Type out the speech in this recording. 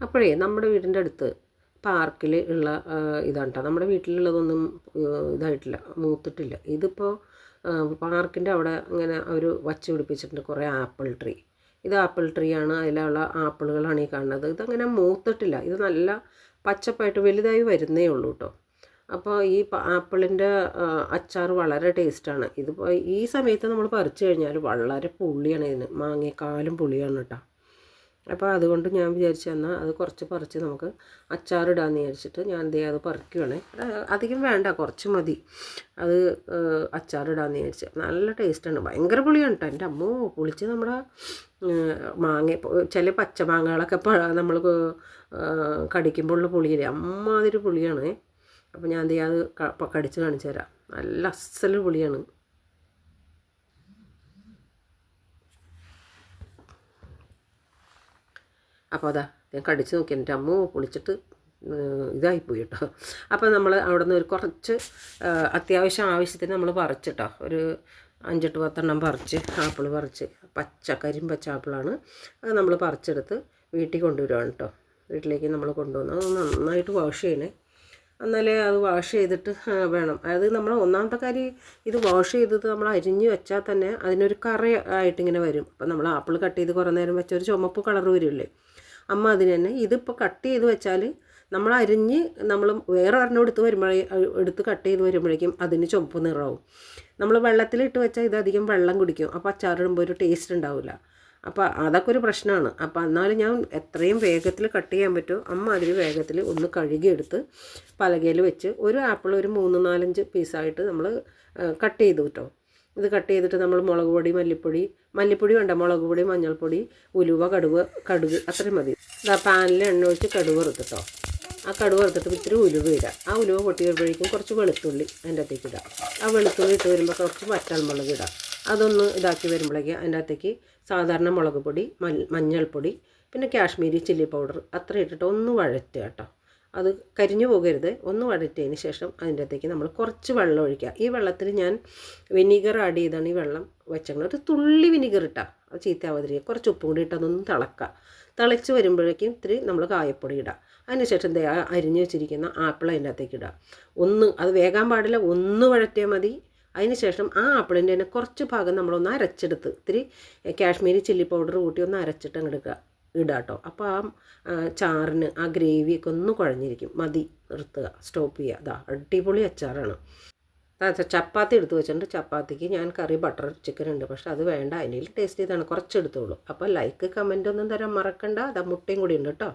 അപ്പോഴേ നമ്മുടെ വീടിൻ്റെ അടുത്ത് പാർക്കിൽ ഉള്ള ഇതാണ് കേട്ടോ. നമ്മുടെ വീട്ടിലുള്ളതൊന്നും ഇതായിട്ടില്ല, മൂത്തിട്ടില്ല. ഇതിപ്പോൾ പാർക്കിൻ്റെ അവിടെ ഇങ്ങനെ അവർ വച്ച് പിടിപ്പിച്ചിട്ടുണ്ട് കുറേ ആപ്പിൾ ട്രീ. ഇത് ആപ്പിൾ ട്രീ ആണ്, അതിലുള്ള ആപ്പിളുകളാണ് ഈ കാണുന്നത്. ഇതങ്ങനെ മൂത്തിട്ടില്ല, ഇത് നല്ല പച്ചപ്പായിട്ട് വലുതായി വരുന്നേ ഉള്ളൂ കേട്ടോ. അപ്പോൾ ഈ ആപ്പിളിൻ്റെ അച്ചാർ വളരെ ടേസ്റ്റാണ്. ഇതിപ്പോൾ ഈ സമയത്ത് നമ്മൾ പറിച്ചു കഴിഞ്ഞാൽ വളരെ പുളിയാണ്, ഇതിന് മാങ്ങയെക്കാളും പുളിയാണ് കേട്ടോ. അപ്പോൾ അതുകൊണ്ട് ഞാൻ വിചാരിച്ചു എന്നാൽ അത് കുറച്ച് പറിച്ച് നമുക്ക് അച്ചാറിടാമെന്ന് വിചാരിച്ചിട്ട് ഞാൻ അത് പറിക്കുകയാണ്. അധികം വേണ്ട, കുറച്ച് മതി. അത് അച്ചാറിടാമെന്ന് വിചാരിച്ചു. നല്ല ടേസ്റ്റാണ്, ഭയങ്കര പുളിയാണ് കേട്ടോ. എൻ്റെ അമ്മോ, പുളിച്ച് നമ്മുടെ മാങ്ങ ചില പച്ചമാങ്ങകളൊക്കെ നമ്മൾ കടിക്കുമ്പോഴുള്ള പുളിയില്ലേ, അമ്മാതിരി പുളിയാണ്. അപ്പോൾ ഞാൻ അത് കടിച്ച് കാണിച്ചു തരാം. നല്ല അസൽ പുളിയാണ്. അപ്പോൾ അതാ ഞാൻ കടിച്ച് നോക്കി, എൻ്റെ അമ്മ പൊളിച്ചിട്ട് ഇതായിപ്പോയി കേട്ടോ. അപ്പോൾ നമ്മൾ അവിടെ നിന്ന് ഒരു കുറച്ച് ആവശ്യത്തിന് നമ്മൾ പറിച്ചിട്ടോ, ഒരു 5-8 10 പറിച്ച്, ആപ്പിൾ പറിച്ച്, കരിമ്പച്ച ആപ്പിളാണ്. അത് നമ്മൾ പറിച്ചെടുത്ത് വീട്ടിൽ കൊണ്ടുവരുവാണ് കേട്ടോ. വീട്ടിലേക്ക് നമ്മൾ കൊണ്ടുവന്ന് അത് നന്നായിട്ട് വാഷ് ചെയ്യണേ. എന്നാലേ അത് വാഷ് ചെയ്തിട്ട് വേണം. അത് നമ്മൾ ഒന്നാമത്തെ കാര്യം, ഇത് വാഷ് ചെയ്തത് നമ്മൾ അരിഞ്ഞ് വെച്ചാൽ തന്നെ അതിനൊരു കറ ആയിട്ടിങ്ങനെ വരും. അപ്പം നമ്മൾ ആപ്പിൾ കട്ട് ചെയ്ത് കുറേ നേരം വെച്ച ഒരു ചുമപ്പ് കളർ വരില്ലേ, അമ്മ അതിന് തന്നെ ഇതിപ്പോൾ കട്ട് ചെയ്ത് വെച്ചാൽ നമ്മൾ അരിഞ്ഞ് നമ്മൾ വേറെ ഒരെണ്ണം എടുത്ത് കട്ട് ചെയ്ത് വരുമ്പോഴേക്കും അതിന് ചുമപ്പ് നിറമാവും. നമ്മൾ വെള്ളത്തിലിട്ട് വെച്ചാൽ ഇതധികം വെള്ളം കുടിക്കും, അപ്പോൾ അച്ചാറിടുമ്പോൾ ഒരു ടേസ്റ്റ് ഉണ്ടാവില്ല. അപ്പോൾ അതൊക്കെ ഒരു പ്രശ്നമാണ്. അപ്പോൾ എന്നാലും ഞാൻ എത്രയും വേഗത്തിൽ കട്ട് ചെയ്യാൻ പറ്റുമോ അമ്മ അതിൽ വേഗത്തിൽ ഒന്ന് കഴുകിയെടുത്ത് പലകയിൽ വെച്ച് ഒരു ആപ്പിൾ ഒരു 3-4 പീസായിട്ട് നമ്മൾ കട്ട് ചെയ്തു കേട്ടോ. ഇത് കട്ട് ചെയ്തിട്ട് നമ്മൾ മുളക് പൊടി, മല്ലിപ്പൊടി വേണ്ട, മുളക് പൊടി, മഞ്ഞൾപ്പൊടി, ഉലുവ, കടുക് അത്രയും മതി. പാനിൽ എണ്ണ ഒഴിച്ച് കടുക് വറുത്തിട്ടോ. ആ കടുക് വറുത്തിട്ട് ഇത്തിരി ഉലുവ ഇടാം. ആ ഉലുവ പൊട്ടി വരുമ്പോഴേക്കും കുറച്ച് വെളുത്തുള്ളി അതിൻ്റെ അകത്തേക്ക് ഇടാം. ആ വെളുത്തുള്ളി ഇട്ട് വരുമ്പോൾ കുറച്ച് വറ്റൽമുളക് ഇടാം. അതൊന്ന് ഇതാക്കി വരുമ്പോഴേക്ക് അതിൻ്റെ അകത്തേക്ക് സാധാരണ മുളക് പൊടി, മഞ്ഞൾപ്പൊടി, പിന്നെ കാശ്മീരി ചില്ലി പൗഡർ അത്ര ഇട്ടിട്ട് ഒന്ന് വഴറ്റുക കേട്ടോ. അത് കരിഞ്ഞു പോകരുത്. ഒന്ന് വഴറ്റിയതിന് ശേഷം അതിൻ്റെ അകത്തേക്ക് നമ്മൾ കുറച്ച് വെള്ളം ഒഴിക്കുക. ഈ വെള്ളത്തിൽ ഞാൻ വിനീഗർ ആഡ് ചെയ്താണ് ഈ വെള്ളം വെച്ചേക്കുന്നത്. ഒരു തുള്ളി വിനീഗർ ഇട്ടാൽ അത് ചീത്തയാവാതിരിക്കുക. കുറച്ച് ഉപ്പും കൂടി ഇട്ട് അതൊന്ന് തിളക്കുക. തിളച്ച് വരുമ്പോഴേക്കും ഇത്തിരി നമ്മൾ കായപ്പൊടി ഇടുക. അതിനുശേഷം അരിഞ്ഞ് വെച്ചിരിക്കുന്ന ആപ്പിൾ അതിൻ്റെ അകത്തേക്ക് ഇടുക. അത് വേകാൻ പാടില്ല, ഒന്ന് വഴറ്റിയാൽ മതി. അതിന് ശേഷം ആ ആപ്പിളിൻ്റെ തന്നെ കുറച്ച് ഭാഗം നമ്മളൊന്ന് അരച്ചെടുത്ത് ഇത്തിരി കാശ്മീരി ചില്ലി പൗഡർ കൂട്ടി ഒന്ന് അരച്ചിട്ട് അങ്ങ് ഇടുക കേട്ടോ. അപ്പോൾ ആ ചാറിന് ആ ഗ്രേവിയൊക്കെ ഒന്ന് കുഴഞ്ഞിരിക്കും. മതി, നിർത്തുക, സ്റ്റോപ്പ് ചെയ്യുക. അതാ അടിപൊളി അച്ചാറാണ്. ചപ്പാത്തി എടുത്ത് വെച്ചിട്ടുണ്ട്. ചപ്പാത്തിക്ക് ഞാൻ കറി ബട്ടർ ചിക്കൻ ഉണ്ട്, പക്ഷെ അത് വേണ്ട, അതിൽ ടേസ്റ്റ് ചെയ്താണ് കുറച്ച് എടുത്തോളൂ. അപ്പോൾ ലൈക്ക് കമൻ്റ് ഒന്നും തരാൻ മറക്കണ്ട. അതാ മുട്ടയും കൂടി ഉണ്ട് കേട്ടോ.